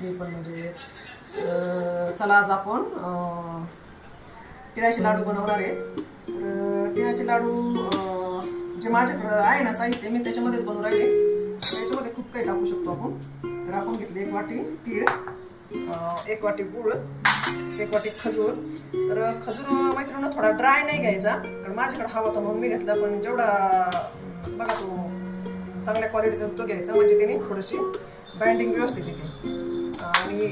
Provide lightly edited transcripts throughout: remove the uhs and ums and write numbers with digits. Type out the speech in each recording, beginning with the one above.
मी पण म्हणजे चला आज आपण तिळाचे लाडू बनवणार आहे. तर तिळाचे लाडू जे माझ्याकडं आहे ना साहित्य मी त्याच्यामध्येच बनवून राहिले. त्याच्यामध्ये खूप काही टाकू शकतो आपण. तर आपण घेतले 1 वाटी तीळ, 1 वाटी गूळ, 1 वाटी खजूर. तर खजूर मैत्रिणींनो थोडा ड्राय नाही घ्यायचा, कारण माझ्याकडे हवा होता म्हणून मी घेतला. पण जेवढा बघा तो चांगल्या क्वालिटीचा तो घ्यायचा, म्हणजे त्याने थोडीशी बाइंडिंग व्यवस्थित येते. आणि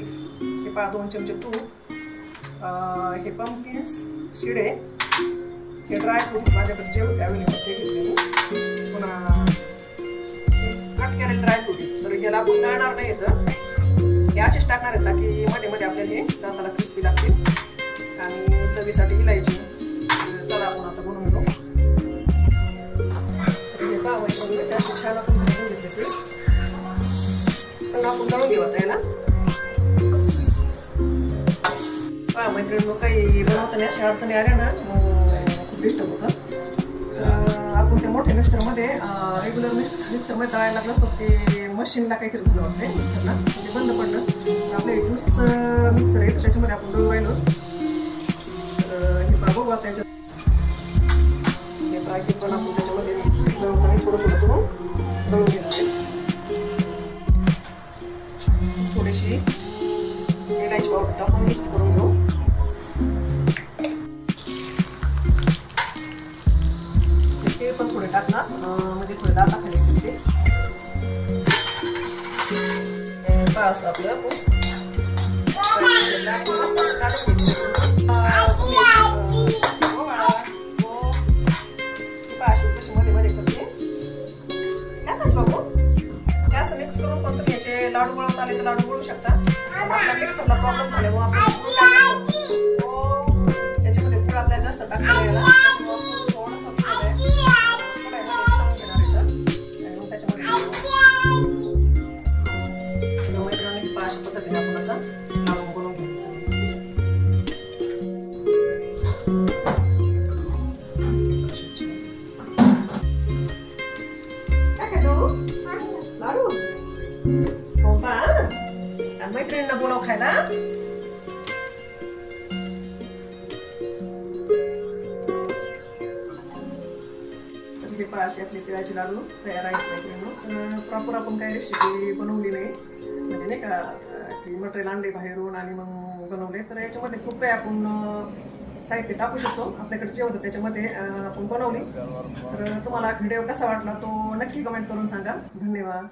हे 2 चमचे तूप, हे पंपकिन्स शिडे, हे ड्राय फ्रूट माझ्याकडे जे होते अवेलेबल ते घेतले. पुन्हा कट केलेले ड्राय फ्रूट. तर याला आपण तळणार नाही येतं, हे असेच टाकणार आहेत की मध्ये मध्ये आपल्याला हे दाताला क्रिस्पी लागते. आणि चवीसाठी इलायची. चला आपण आता बनवून घेऊ. हे पाहावं ते असे छान आपण भाजून घेतले ते पण आपण तळून घेऊ आता याला. पहा मैत्रिणी काही बनवताना अशा अडचणी आल्या ना खूप डिस्टर्ब होतं. आपण त्या मोठ्या मिक्सरमध्ये रेग्युलर मिक्सरमध्ये तळायला लागलं तर ते मशीनला काहीतरी झालं वाटतं मिक्सरला, ते बंद पडलं. आपले ज्यूसचं मिक्सर आहे तर त्याच्यामध्ये आपण दळून राहिलो. तर हे बघू आता त्याच्यात हे पाकीट पण आपण त्याच्यामध्ये दळताना थोडं थोडं करून दळून घेतले. थोडीशी इलायची पावडर टाकून मिक्स करून घेऊ. ते पण थोडे टाकणार म्हणजे थोडे दाताखाली येते. असं आपलं मिक्स करून पण तुम्ही याचे लाडू बनवता आले तर लाडू बनवू शकता. आपला मिक्सरला प्रॉब्लेम झाल्यामुळे आपण याच्यामध्ये गुळ आपल्याला जास्त टाकता यायला पद्धतीने आपण आता लाडू बनवून घ्यायचं. काय खायचं लाडू? हो का? मैत्रिणींना बोलव खायला. हे पहा अशी आपली तिळाचे लाडू तयार आहेत मैत्रिणींनो. प्रॉपर आपण काही रेसिपी बनवली नाही, म्हणजे नाही का की मटेरियल आणले बाहेरून आणि मग बनवले. तर याच्यामध्ये खूप काही आपण साहित्य टाकू शकतो आपल्याकडे जे होतं त्याच्यामध्ये आपण बनवली. तर तुम्हाला व्हिडिओ कसा वाटला तो नक्की कमेंट करून सांगा. धन्यवाद.